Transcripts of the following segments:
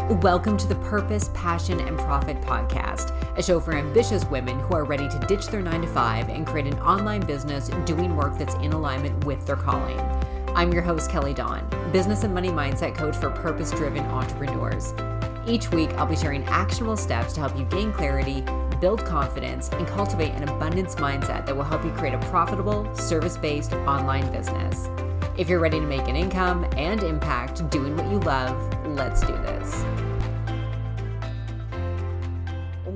Welcome to the Purpose, Passion, and Profit podcast, a show for ambitious women who are ready to ditch their 9-to-5 and create an online business doing work that's in alignment with their calling. I'm your host, Kelly Dawn, business and money mindset coach for purpose-driven entrepreneurs. Each week, I'll be sharing actionable steps to help you gain clarity, build confidence, and cultivate an abundance mindset that will help you create a profitable, service-based online business. If you're ready to make an income and impact doing what you love, let's do this.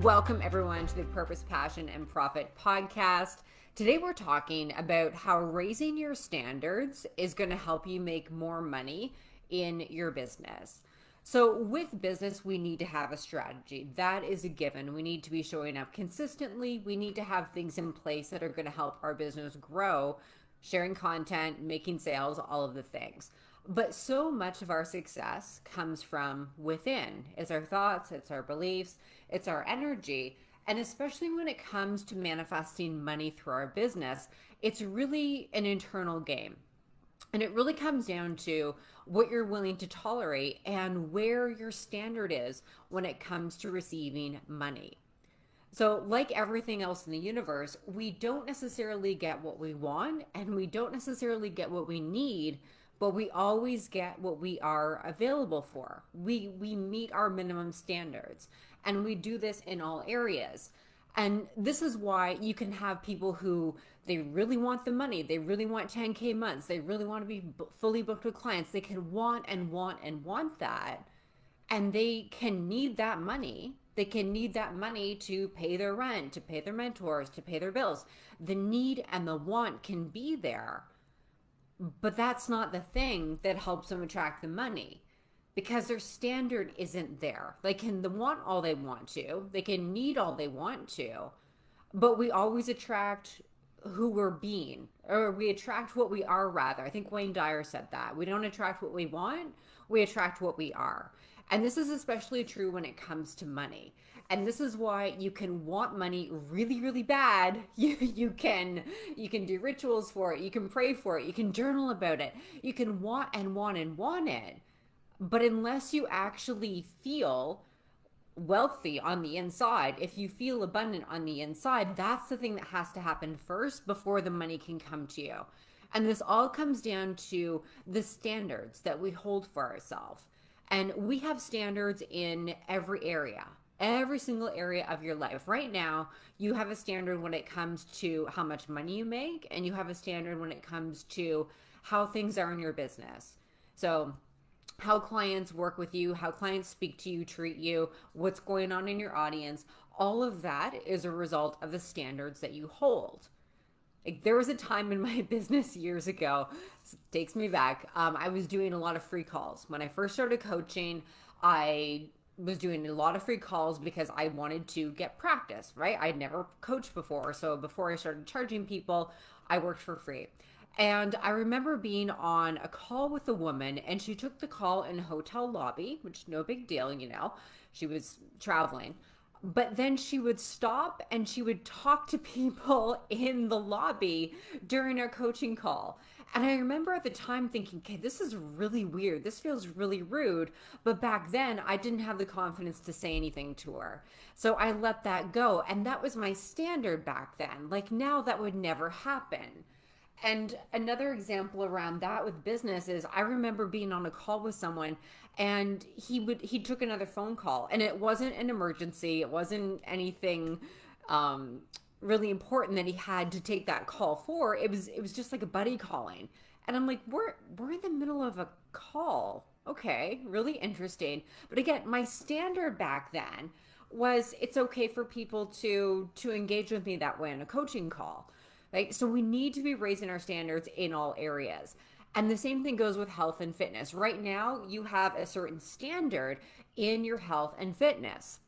Welcome everyone to the Purpose, Passion, and Profit podcast. Today we're talking about how raising your standards is going to help you make more money in your business. So with business, we need to have a strategy. That is a given. We need to be showing up consistently. We need to have things in place that are going to help our business grow, sharing content, making sales, all of the things. But so much of our success comes from within. It's our thoughts, it's our beliefs, it's our energy. And especially when it comes to manifesting money through our business, it's really an internal game. And it really comes down to what you're willing to tolerate and where your standard is when it comes to receiving money. So like everything else in the universe, we don't necessarily get what we want and we don't necessarily get what we need, but we always get what we are available for. We meet our minimum standards, and we do this in all areas. And this is why you can have people who they really want the money, they really want 10K months, they really want to be fully booked with clients. They can want and want and want that, and they can need that money. They can need that money to pay their rent, to pay their mentors, to pay their bills. The need and the want can be there, but that's not the thing that helps them attract the money, because their standard isn't there. They can want all they want to, they can need all they want to, but we always attract who we're being, or we attract what we are rather. I think Wayne Dyer said that. We don't attract what we want, we attract what we are. And this is especially true when it comes to money. And this is why you can want money really, really bad. You can do rituals for it. You can pray for it. You can journal about it. You can want and want and want it. But unless you actually feel wealthy on the inside, if you feel abundant on the inside, that's the thing that has to happen first before the money can come to you. And this all comes down to the standards that we hold for ourselves. And we have standards in every area, every single area of your life. Right now, you have a standard when it comes to how much money you make, and you have a standard when it comes to how things are in your business. So how clients work with you, how clients speak to you, treat you, what's going on in your audience, all of that is a result of the standards that you hold. Like, there was a time in my business years ago, it takes me back, I was doing a lot of free calls. When I first started coaching, I was doing a lot of free calls because I wanted to get practice, right? I'd never coached before. So before I started charging people, I worked for free. And I remember being on a call with a woman, and she took the call in a hotel lobby, which no big deal, she was traveling. But then she would stop and she would talk to people in the lobby during our coaching call. And I remember at the time thinking, okay, this is really weird. This feels really rude. But back then I didn't have the confidence to say anything to her. So I let that go. And that was my standard back then. Like, now that would never happen. And another example around that with business is I remember being on a call with someone, and he took another phone call, and it wasn't an emergency. It wasn't anything really important that he had to take that call for. It was just like a buddy calling. And I'm like, we're in the middle of a call. Okay, really interesting. But again, my standard back then was it's okay for people to engage with me that way in a coaching call. Right? So we need to be raising our standards in all areas. And the same thing goes with health and fitness. Right now, you have a certain standard in your health and fitness.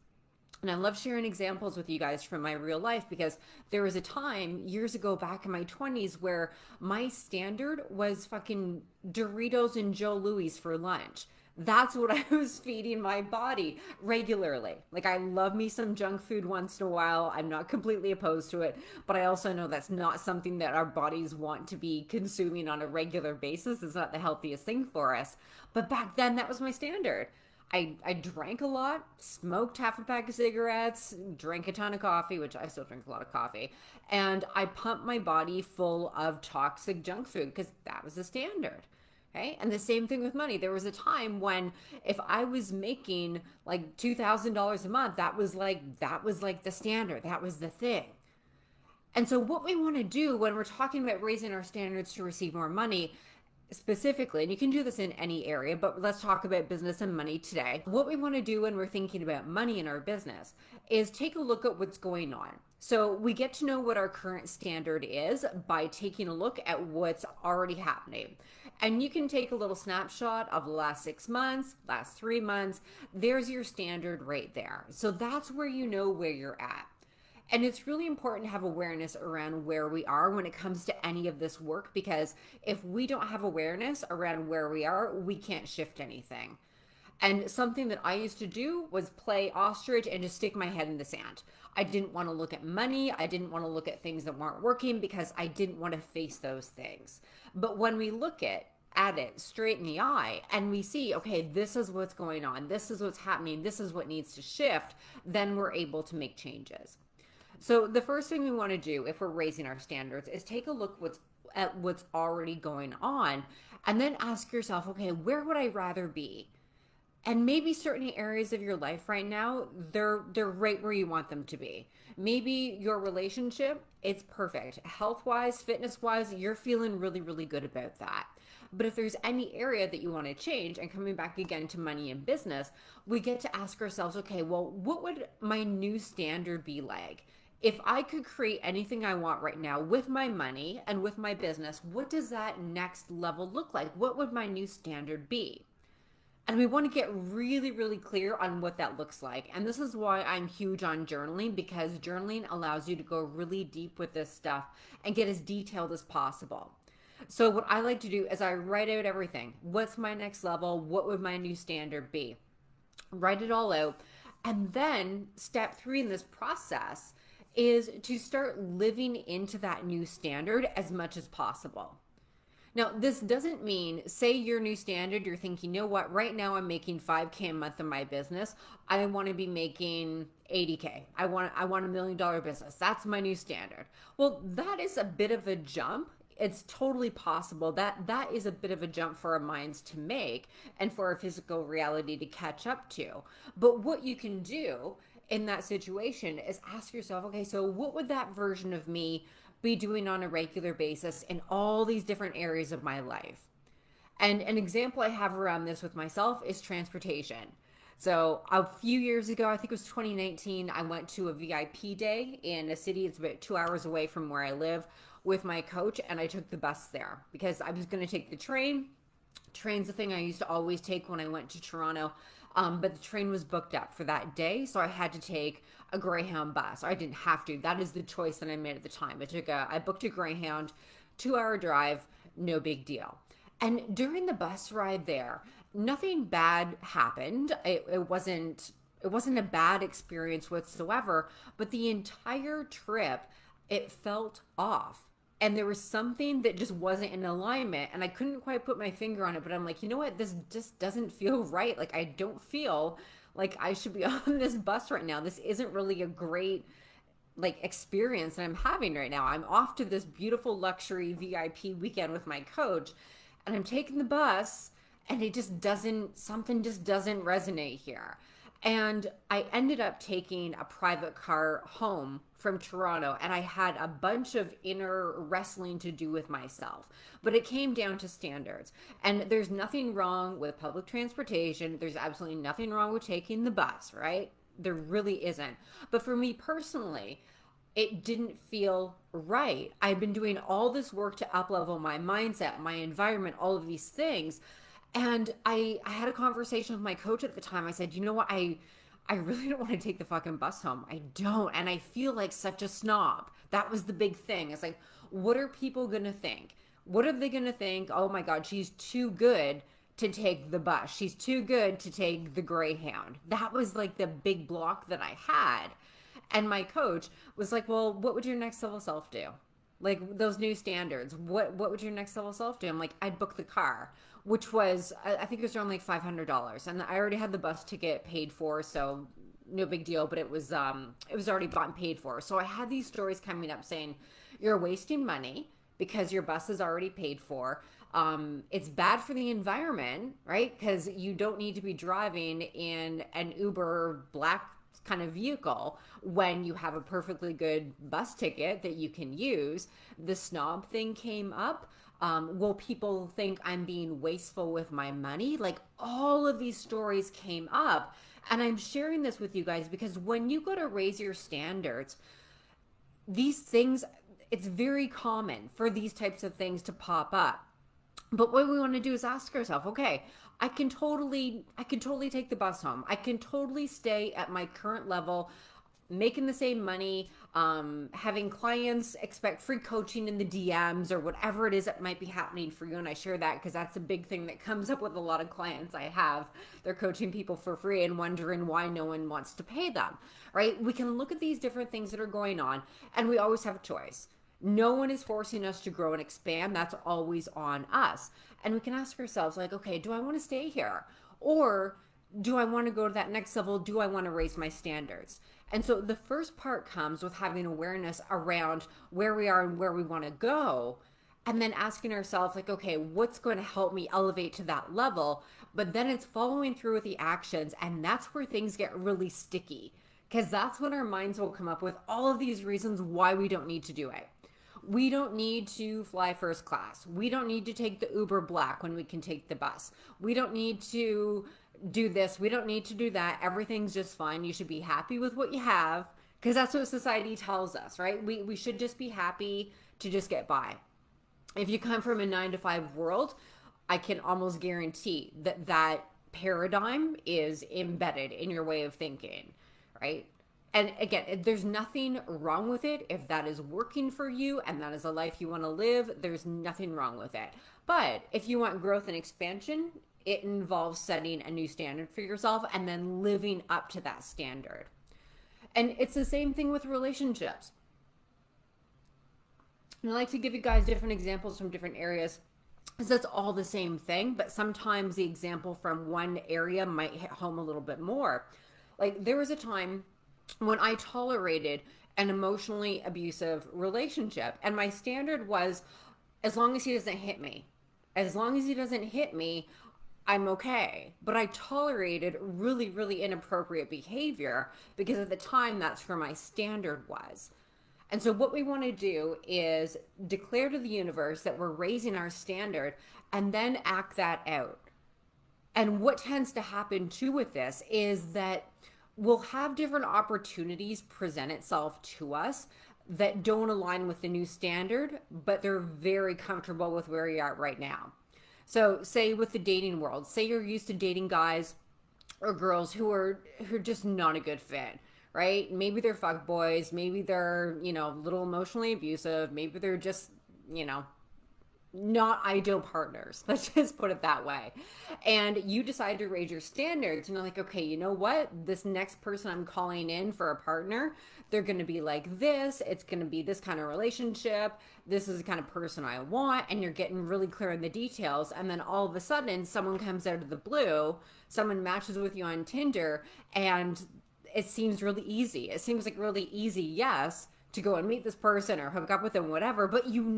And I love sharing examples with you guys from my real life, because there was a time years ago back in my 20s where my standard was fucking Doritos and Joe Louis for lunch. That's what I was feeding my body regularly. Like, I love me some junk food once in a while. I'm not completely opposed to it, but I also know that's not something that our bodies want to be consuming on a regular basis. It's not the healthiest thing for us. But back then, that was my standard. I drank a lot, smoked half a pack of cigarettes, drank a ton of coffee, which I still drink a lot of coffee, and I pumped my body full of toxic junk food because that was the standard. Okay. And the same thing with money. There was a time when if I was making like $2,000 a month, that was like the standard. That was the thing. And so what we want to do when we're talking about raising our standards to receive more money specifically, and you can do this in any area, but let's talk about business and money today. What we want to do when we're thinking about money in our business is take a look at what's going on. So we get to know what our current standard is by taking a look at what's already happening. And you can take a little snapshot of the last 6 months, last 3 months. There's your standard right there. So that's where you know where you're at. And it's really important to have awareness around where we are when it comes to any of this work, because if we don't have awareness around where we are, we can't shift anything. And something that I used to do was play ostrich and just stick my head in the sand. I didn't want to look at money. I didn't want to look at things that weren't working because I didn't want to face those things. But when we look at it straight in the eye and we see, okay, this is what's going on, this is what's happening, this is what needs to shift, then we're able to make changes. So the first thing we want to do if we're raising our standards is take a look at what's already going on and then ask yourself, okay, where would I rather be? And maybe certain areas of your life right now, they're right where you want them to be. Maybe your relationship, it's perfect. Health-wise, fitness-wise, you're feeling really, really good about that. But if there's any area that you want to change, and coming back again to money and business, we get to ask ourselves, okay, well, what would my new standard be like? If I could create anything I want right now with my money and with my business, what does that next level look like? What would my new standard be? And we want to get really, really clear on what that looks like. And this is why I'm huge on journaling, because journaling allows you to go really deep with this stuff and get as detailed as possible. So what I like to do is I write out everything. What's my next level? What would my new standard be? Write it all out. And then step 3 in this process is to start living into that new standard as much as possible. Now, this doesn't mean, say your new standard, you're thinking, you know what, right now I'm making 5K a month in my business. I want to be making 80K. I want $1 million business. That's my new standard. Well, that is a bit of a jump. It's totally possible that is a bit of a jump for our minds to make and for our physical reality to catch up to. But what you can do in that situation is ask yourself, okay, so what would that version of me be doing on a regular basis in all these different areas of my life? And an example I have around this with myself is transportation. So a few years ago, I think it was 2019, I went to a VIP day in a city. It's about 2 hours away from where I live with my coach, and I took the bus there because I was going to take the train. Train's the thing I used to always take when I went to Toronto. But the train was booked up for that day, so I had to take a Greyhound bus. I didn't have to. That is the choice that I made at the time. I booked a Greyhound, 2-hour drive, no big deal. And during the bus ride there, nothing bad happened. It wasn't a bad experience whatsoever, but the entire trip, it felt off. And there was something that just wasn't in alignment, and I couldn't quite put my finger on it, but I'm like, you know what? This just doesn't feel right. Like, I don't feel like I should be on this bus right now. This isn't really a great experience that I'm having right now. I'm off to this beautiful luxury VIP weekend with my coach, and I'm taking the bus, and something just doesn't resonate here. And I ended up taking a private car home from Toronto, and I had a bunch of inner wrestling to do with myself. But it came down to standards. And there's nothing wrong with public transportation. There's absolutely nothing wrong with taking the bus, right? There really isn't. But for me personally, it didn't feel right. I've been doing all this work to up-level my mindset, my environment, all of these things. And I had a conversation with my coach at the time. I said, you know what? I really don't want to take the fucking bus home. I don't. And I feel like such a snob. That was the big thing. It's like, what are people going to think? What are they going to think? Oh my God, she's too good to take the bus. She's too good to take the Greyhound. That was like the big block that I had. And my coach was like, well, what would your next level self do? Like those new standards, what would your next level self do? I'm like, I'd book the car. which was, I think it was around like $500. And I already had the bus ticket paid for, so no big deal, but it was already bought and paid for. So I had these stories coming up saying, you're wasting money because your bus is already paid for. It's bad for the environment, right? Because you don't need to be driving in an Uber Black kind of vehicle when you have a perfectly good bus ticket that you can use. The snob thing came up. Will people think I'm being wasteful with my money? Like, all of these stories came up. And I'm sharing this with you guys because when you go to raise your standards, these things, it's very common for these types of things to pop up. But what we want to do is ask ourselves, okay, I can totally take the bus home. I can totally stay at my current level, making the same money, having clients expect free coaching in the DMs or whatever it is that might be happening for you. And I share that because that's a big thing that comes up with a lot of clients I have. They're coaching people for free and wondering why no one wants to pay them, right? We can look at these different things that are going on, and we always have a choice. No one is forcing us to grow and expand. That's always on us. And we can ask ourselves, like, okay, do I want to stay here? Or do I want to go to that next level? Do I want to raise my standards? And so the first part comes with having awareness around where we are and where we want to go. And then asking ourselves, like, okay, what's going to help me elevate to that level? But then it's following through with the actions. And that's where things get really sticky, because that's when our minds will come up with all of these reasons why we don't need to do it. We don't need to fly first class. We don't need to take the Uber Black when we can take the bus. We don't need to do this. We don't need to do that. Everything's just fine. You should be happy with what you have, because that's what society tells us, right? We should just be happy to just get by. If you come from a 9-to-5 world, I can almost guarantee that that paradigm is embedded in your way of thinking, right? And again, there's nothing wrong with it. If that is working for you and that is a life you want to live, there's nothing wrong with it. But if you want growth and expansion, it involves setting a new standard for yourself and then living up to that standard. And it's the same thing with relationships. And I like to give you guys different examples from different areas, because that's all the same thing, but sometimes the example from one area might hit home a little bit more. Like, there was a time when I tolerated an emotionally abusive relationship, and my standard was, as long as he doesn't hit me, I'm okay. But I tolerated really, really inappropriate behavior because at the time that's where my standard was. And so what we want to do is declare to the universe that we're raising our standard and then act that out. And what tends to happen too with this is that we'll have different opportunities present itself to us that don't align with the new standard, but they're very comfortable with where you are right now. So say with the dating world, say you're used to dating guys or girls who are just not a good fit, right? Maybe they're fuck boys, maybe they're, a little emotionally abusive, maybe they're just, not ideal partners. Let's just put it that way. And you decide to raise your standards and you're like, okay, you know what? This next person I'm calling in for a partner, they're going to be like this. It's going to be this kind of relationship. This is the kind of person I want. And you're getting really clear on the details. And then all of a sudden, someone comes out of the blue, someone matches with you on Tinder, and it seems really easy. It seems like really easy, yes, to go and meet this person or hook up with them, whatever, but in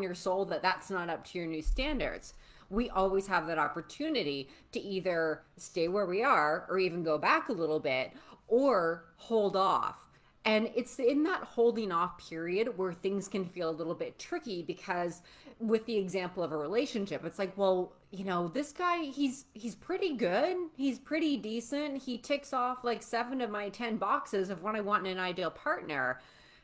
your soul that that's not up to your new standards. We always have that opportunity to either stay where we are or even go back a little bit or hold off. And it's in that holding off period where things can feel a little bit tricky, because with the example of a relationship, it's like, well, this guy, he's pretty good. He's pretty decent. He ticks off like 7 of my 10 boxes of what I want in an ideal partner.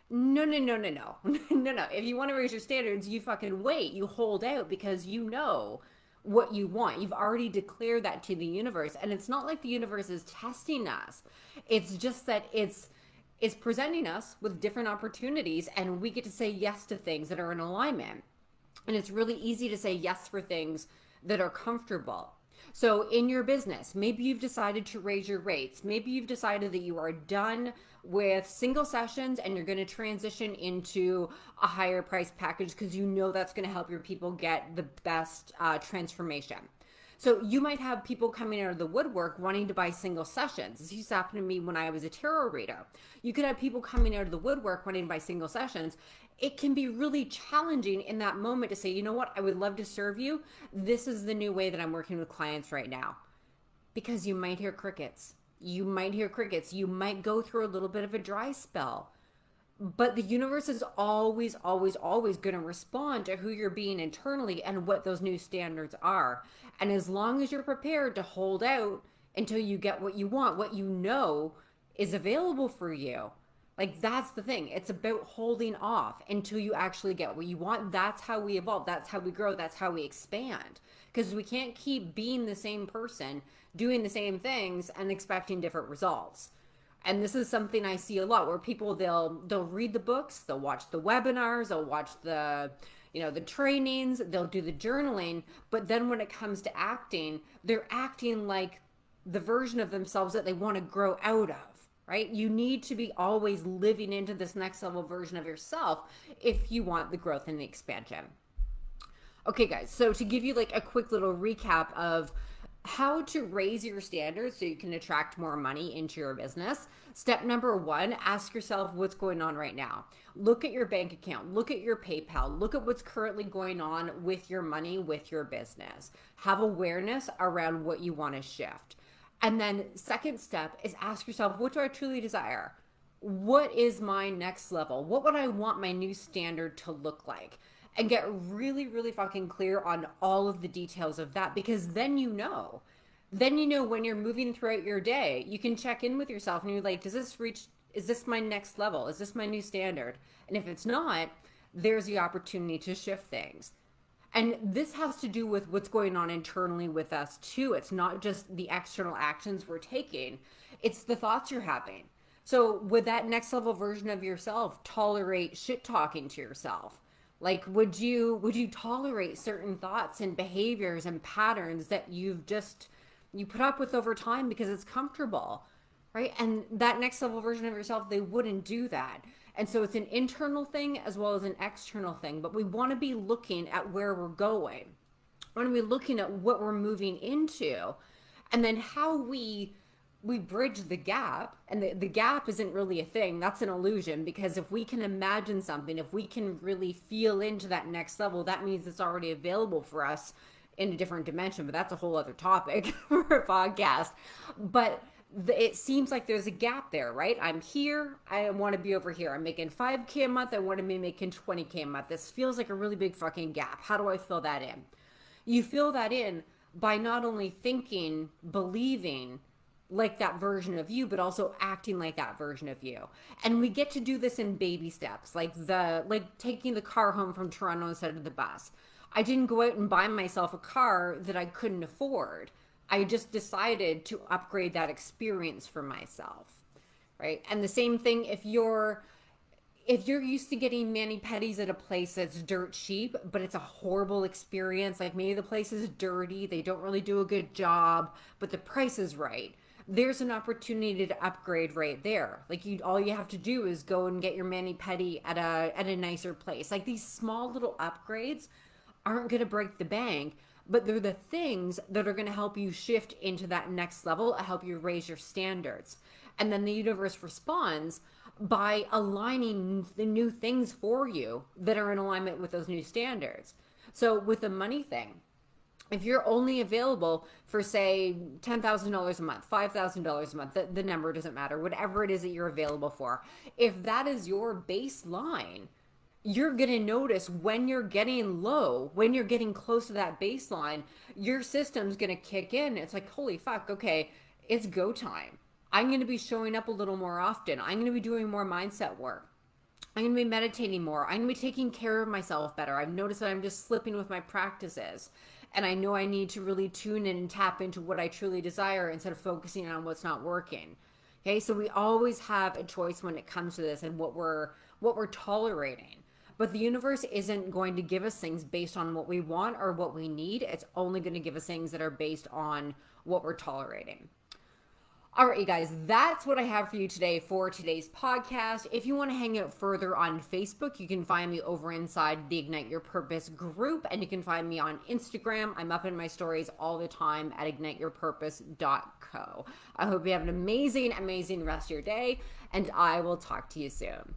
No. No. If you want to raise your standards, you fucking wait. You hold out because you know what you want. You've already declared that to the universe. And it's not like the universe is testing us. It's just that it's presenting us with different opportunities, and we get to say yes to things that are in alignment. And it's really easy to say yes for things that are comfortable. So in your business, maybe you've decided to raise your rates. Maybe you've decided that you are done with single sessions and you're going to transition into a higher price package because you know that's going to help your people get the best transformation. So you might have people coming out of the woodwork wanting to buy single sessions. This used to happen to me when I was a tarot reader. You could have people coming out of the woodwork wanting to buy single sessions. It can be really challenging in that moment to say, you know what, I would love to serve you. This is the new way that I'm working with clients right now. Because you might hear crickets. You might hear crickets. You might go through a little bit of a dry spell. But the universe is always, always, always going to respond to who you're being internally and what those new standards are. And as long as you're prepared to hold out until you get what you want, what you know is available for you. Like, that's the thing. It's about holding off until you actually get what you want. That's how we evolve. That's how we grow. That's how we expand. Because we can't keep being the same person, doing the same things, and expecting different results. And this is something I see a lot where people they'll read the books, they'll watch the webinars, they'll watch the the trainings, they'll do the journaling, but then when it comes to acting, they're acting like the version of themselves that they want to grow out of, right? You need to be always living into this next level version of yourself if you want the growth and the expansion. Okay, guys, so to give you like a quick little recap of how to raise your standards so you can attract more money into your business. Step number one, ask yourself what's going on right now. Look at your bank account, look at your PayPal, look at what's currently going on with your money, with your business. Have awareness around what you want to shift. And then second step is ask yourself, what do I truly desire? What is my next level? What would I want my new standard to look like? And get really, really fucking clear on all of the details of that, because then you know. Then you know when you're moving throughout your day, you can check in with yourself and you're like, is this my next level? Is this my new standard? And if it's not, there's the opportunity to shift things. And this has to do with what's going on internally with us too. It's not just the external actions we're taking, it's the thoughts you're having. So would that next level version of yourself tolerate shit talking to yourself? Like, would you tolerate certain thoughts and behaviors and patterns that you put up with over time because it's comfortable, right? And that next level version of yourself, they wouldn't do that. And so it's an internal thing as well as an external thing, but we want to be looking at where we're going. We want to be looking at what we're moving into, and then how we bridge the gap. And the gap isn't really a thing. That's an illusion, because if we can imagine something, if we can really feel into that next level, that means it's already available for us in a different dimension. But that's a whole other topic for a podcast. But it seems like there's a gap there, right? I'm here, I want to be over here. I'm making 5K a month, I want to be making 20K a month. This feels like a really big fucking gap. How do I fill that in? You fill that in by not only thinking, believing like that version of you, but also acting like that version of you. And we get to do this in baby steps, like taking the car home from Toronto instead of the bus. I didn't go out and buy myself a car that I couldn't afford. I just decided to upgrade that experience for myself, right? And the same thing if you're used to getting mani-pedis at a place that's dirt cheap, but it's a horrible experience, like maybe the place is dirty, they don't really do a good job, but the price is right. There's an opportunity to upgrade right there. Like all you have to do is go and get your mani-pedi at a nicer place. Like these small little upgrades aren't going to break the bank, but they're the things that are going to help you shift into that next level, help you raise your standards. And then the universe responds by aligning the new things for you that are in alignment with those new standards. So with the money thing, if you're only available for, say, $10,000 a month, $5,000 a month, the number doesn't matter, whatever it is that you're available for, if that is your baseline, you're going to notice when you're getting low, when you're getting close to that baseline, your system's going to kick in. It's like, holy fuck, okay, it's go time. I'm going to be showing up a little more often. I'm going to be doing more mindset work. I'm going to be meditating more. I'm going to be taking care of myself better. I've noticed that I'm just slipping with my practices. And I know I need to really tune in and tap into what I truly desire instead of focusing on what's not working. Okay, so we always have a choice when it comes to this and what we're tolerating. but the universe isn't going to give us things based on what we want or what we need. It's only going to give us things that are based on what we're tolerating. All right, you guys, that's what I have for you today for today's podcast. If you want to hang out further on Facebook, you can find me over inside the Ignite Your Purpose group, and you can find me on Instagram. I'm up in my stories all the time at igniteyourpurpose.co. I hope you have an amazing, amazing rest of your day, and I will talk to you soon.